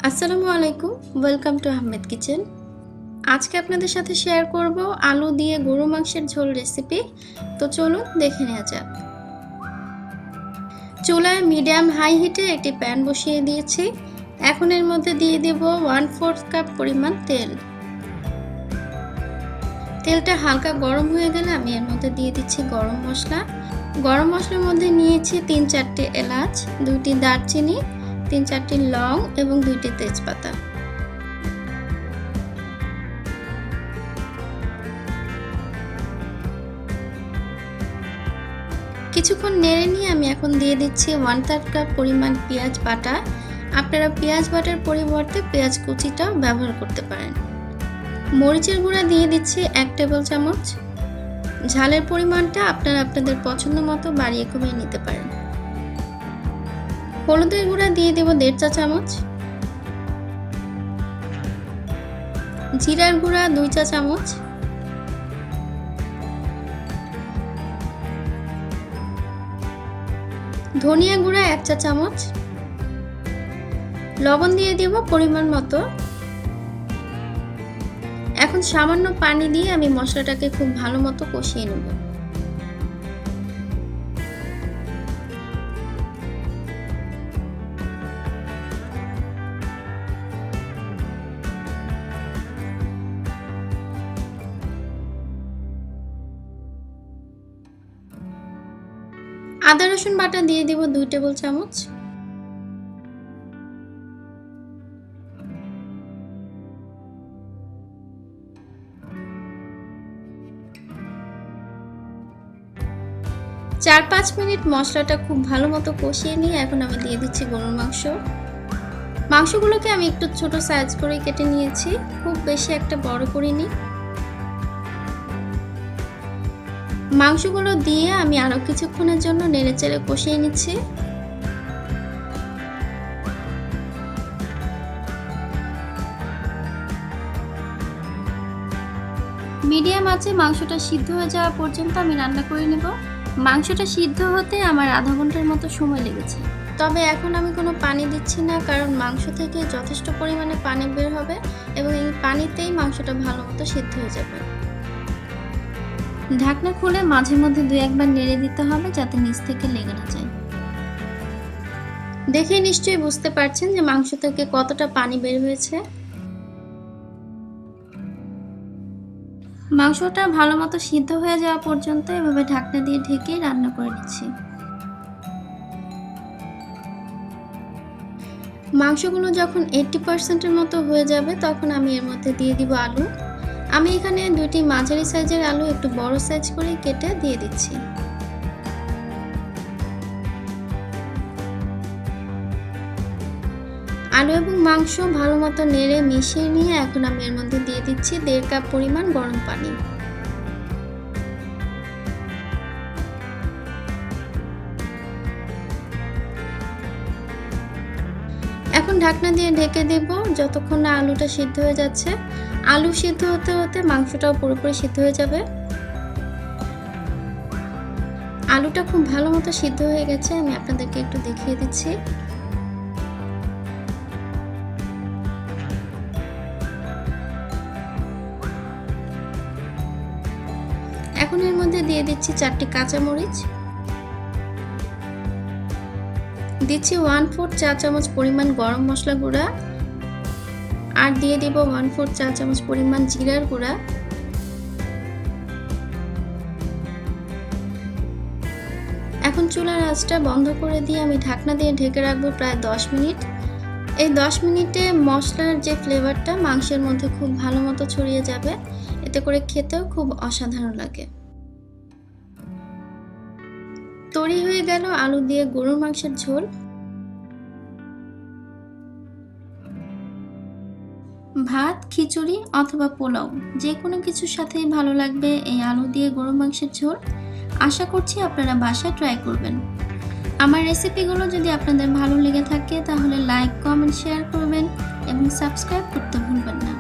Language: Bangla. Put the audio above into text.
আসসালামু আলাইকুম, ওয়েলকাম টু আহমেদ কিচেন। আজকে আপনাদের সাথে শেয়ার করব আলু দিয়ে গরু মাংসের ঝোল রেসিপি। তো চলুন দেখে নেওয়া যাক। চুলায় মিডিয়াম হাই হিটে একটি প্যান বসিয়ে দিয়েছি। এখন এর মধ্যে দিয়ে দেব 1/4 কাপ পরিমাণ তেল। তেলটা হালকা গরম হয়ে গেলে আমি এর মধ্যে দিয়ে দিচ্ছি গরম মশলা। গরম মশলার মধ্যে নিয়েছি 3-4টি এলাচ, 2টি দারচিনি, 3-4টি লং এবং 2টি তেজপাতা। কিছুক্ষণ নেড়ে নিয়ে আমি এখন দিয়ে দিচ্ছি 1/3 কাপ পরিমাণ পেঁয়াজ বাটা। আপনারা পেঁয়াজ বাটার পরিবর্তে পেঁয়াজ কুচিটাও ব্যবহার করতে পারেন। মরিচের গুঁড়া দিয়ে দিচ্ছি 1 টেবিল চামচ। ঝালের পরিমাণটা আপনারা আপনাদের পছন্দ মতো বাড়িয়ে কমিয়ে নিতে পারেন। হলুদের গুঁড়া দিয়ে দেব 1.5 চা চামচ। জিরার গুঁড়া 2 চা চামচ। ধনিয়া গুঁড়া 1 চা চামচ। লবণ দিয়ে দেব পরিমাণ মতো। এখন সামান্য পানি দিয়ে আমি মশলাটাকে খুব ভালো মতো কষিয়ে নেব। আদা রসুন বাটা দিয়ে দেব 2 টেবিল চামচ। চার 5 মিনিট মশলাটা খুব ভালো মতো কষিয়ে নিয়ে এখন আমি দিয়ে দিচ্ছি গরুর মাংস। মাংসগুলোকে আমি একটু ছোট সাইজ করে কেটে নিয়েছি, খুব বেশি একটা বড় করিনি। মাংসগুলো দিয়ে আমি আরো কিছুক্ষণের জন্য নেড়েচেড়ে কষিয়ে নিচ্ছি। মিডিয়াম আঁচে মাংসটা সিদ্ধ হয়ে যাওয়া পর্যন্ত আমি রান্না করে নেব। মাংসটা সিদ্ধ হতে আমার আধা ঘন্টার মতো সময় লেগেছে। তবে এখন আমি কোনো পানি দিচ্ছি না, কারণ মাংস থেকে যথেষ্ট পরিমাণে পানি বের হবে এবং এই পানিতেই মাংসটা ভালো মতো সিদ্ধ হয়ে যাবে। ঢাকনা খুলে মাঝে মধ্যে 2-1 বার নেড়ে দিতে হবে যাতে নিচ থেকে লেগে না যায়। দেখে নিশ্চয়ই বুঝতে পারছেন যে মাংস থেকে কতটা পানি বের হয়েছে। মাংসটা ভালো মতো সিদ্ধ হয়ে যাওয়া পর্যন্ত এভাবে ঢাকনা দিয়ে ঢেকে রান্না করে নিচ্ছি। মাংসগুলো যখন 80% মতো হয়ে যাবে তখন আমি এর মধ্যে দিয়ে দিব আলু। আমি এখানে 2টি মাঝারি সাইজের আলু একটু বড় সাইজ করে কেটে দিয়ে দিচ্ছি। আলু এবং মাংস ভালো মতো নেড়ে মিশিয়ে নিয়ে এখন আমি এর মধ্যে দিয়ে দিচ্ছি 1.5 কাপ পরিমাণ গরম পানি। এখন ঢাকনা দিয়ে ঢেকে দেব যতক্ষণ না আলুটা সিদ্ধ হয়ে যাচ্ছে। আলু সিদ্ধ হতে হতে মাংসটাও পুরোপুরি সিদ্ধ হয়ে যাবে। আলুটা খুব ভালো মতো সিদ্ধ হয়ে গেছে, আমি আপনাদেরকে একটু দেখিয়ে দিচ্ছি। এখন এর মধ্যে দিয়ে দিচ্ছি 4টি কাঁচামরিচ, দিচ্ছি 1/4 চা চামচ পরিমাণ গরম মশলা গুঁড়া, আর দিয়ে দিব 1/4 চা চামচ পরিমাণ জিরার গুঁড়া। এখন চুলার আঁচটা বন্ধ করে দিয়ে আমি ঢাকনা দিয়ে ঢেকে রাখবো প্রায় 10 মিনিট। এই 10 মিনিটে মশলার যে ফ্লেভারটা মাংসের মধ্যে খুব ভালো মতো ছড়িয়ে যাবে, এতে করে খেতেও খুব অসাধারণ লাগে। তৈরি হয়ে গেল আলু দিয়ে গরুর মাংসের ঝোল। ভাত, খিচুড়ি অথবা পোলাও যে কোনো কিছুর সাথেই ভালো লাগবে এই আলু দিয়ে গরুর মাংসের ঝোল। আশা করছি আপনারা বাসায় ট্রাই করবেন। আমার রেসিপিগুলো যদি আপনাদের ভালো লেগে থাকে তাহলে লাইক, কমেন্ট, শেয়ার করবেন এবং সাবস্ক্রাইব করতে ভুলবেন না।